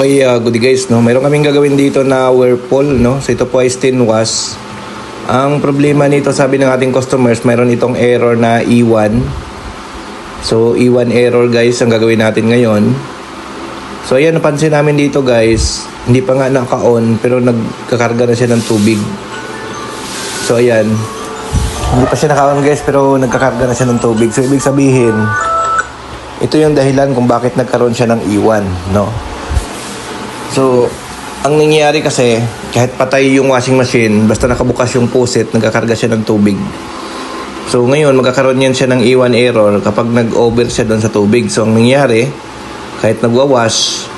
Okay, good guys, no? Mayroon kaming gagawin dito na whirlpool, no? So ito po ay stain wash. Ang problema nito, sabi ng ating customers, mayroon itong error na E1. So E1 error guys, ang gagawin natin ngayon. So ayan, napansin namin dito guys, hindi pa nga naka-on pero nagkakarga na siya ng tubig. So ayan, hindi pa siya naka-on guys pero nagkakarga na siya ng tubig. So ibig sabihin, ito yung dahilan kung bakit nagkaroon siya ng E1, no? So, ang nangyayari kasi, kahit patay yung washing machine, basta nakabukas yung faucet, nagkakarga siya ng tubig. So, ngayon, magkakaroon yan siya ng E1 error kapag nag-over siya doon sa tubig. So, ang nangyayari, kahit nagwawash,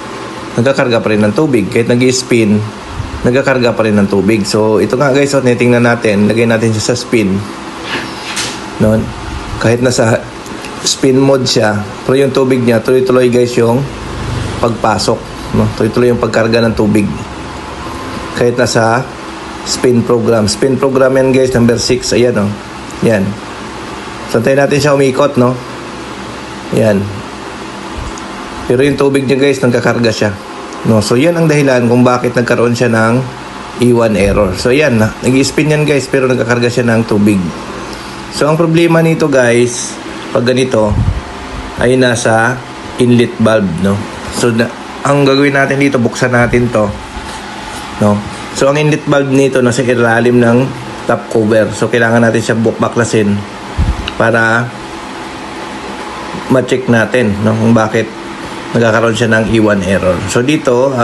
nagkakarga pa rin ng tubig. Kahit nag-spin, nagkakarga pa rin ng tubig. So, ito nga guys, titingnan natin, lagay natin siya sa spin. No? Kahit nasa spin mode siya, pero yung tubig niya, tuloy-tuloy guys yung pagpasok. No, tuloy-tuloy yung pagkarga ng tubig kahit nasa spin program yan guys, number 6. Ayan o, yan. So tayo natin siya umikot, no? Yan. Pero yung tubig niya guys, nagkakarga siya, no? So yan ang dahilan kung bakit nagkaroon siya ng E1 error. So yan, nag-spin yan guys pero nagkakarga siya ng tubig. So ang problema nito guys, pag ganito ay nasa inlet valve, no? So ang gagawin natin dito, buksan natin to, no? So ang inlet valve nito nasa ilalim ng top cover. So kailangan natin siya baklasin para ma-check natin, no, kung bakit nagkakaroon siya ng E1 error. So dito,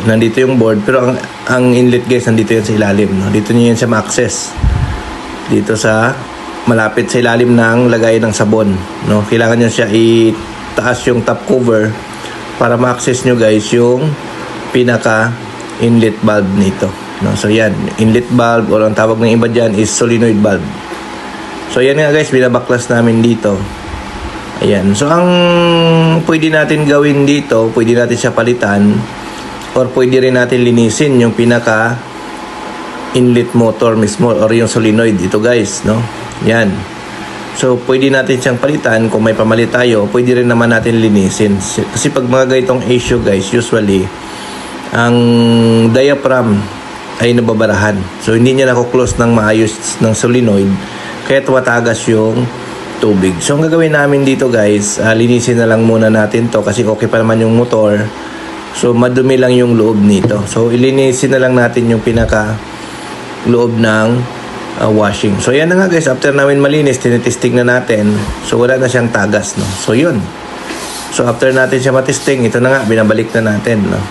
nandito yung board, pero ang inlet guys, nandito yan sa ilalim, no? Dito niyo yan siya ma-access. Dito sa malapit sa ilalim ng lagay ng sabon, no? Kailangan niyo siya itaas yung top cover para ma-access nyo guys yung pinaka inlet valve nito, no? So yan, inlet valve o ang tawag ng iba dyan is solenoid valve. So yan nga guys, binabaklas namin dito. Ayan, so ang pwede natin gawin dito, pwede natin siya palitan or pwede rin natin linisin yung pinaka inlet motor mismo or yung solenoid ito guys, no? Yan. So, pwede natin siyang palitan. Kung may pamalit tayo, pwede rin naman natin linisin. Kasi pag mga ganitong issue guys, usually, ang diaphragm ay nababarahan. So, hindi niya nako-close ng maayos ng solenoid. Kaya tumatagas yung tubig. So, ang gagawin namin dito guys, linisin na lang muna natin to kasi okay pa naman yung motor. So, madumi lang yung loob nito. So, ilinisin na lang natin yung pinaka loob ng washing. So yan na nga guys, after namin malinis, tinitesting na natin. So wala na siyang tagas, no? So yun. So after natin siya matesting, ito na nga, binabalik na natin, no?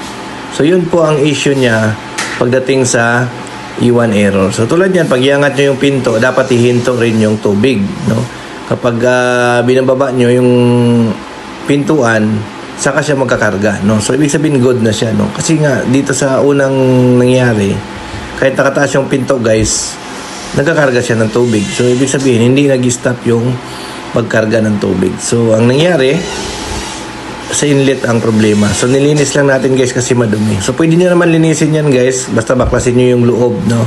So yun po ang issue niya pagdating sa E1 error. So tulad yan, pag iangat nyo yung pinto, dapat ihinto rin yung tubig, no? Kapag binababa nyo yung pintuan, saka siya magkakarga, no? So ibig sabihin good na siya, no? Kasi nga dito sa unang nangyari, kahit nakataas yung pinto guys, nagkakarga siya ng tubig. So, ibig sabihin, hindi nag-stop yung pagkarga ng tubig. So, ang nangyari, sa inlet ang problema. So, nilinis lang natin guys kasi madumi. So, pwede nyo naman linisin yan guys. Basta baklasin nyo yung loob, no,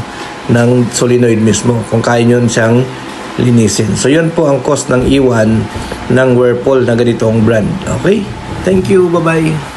ng solenoid mismo. Kung kaya nyo siyang linisin. So, yun po ang cost ng E1 ng Whirlpool na ganitong brand. Okay? Thank you. Bye-bye.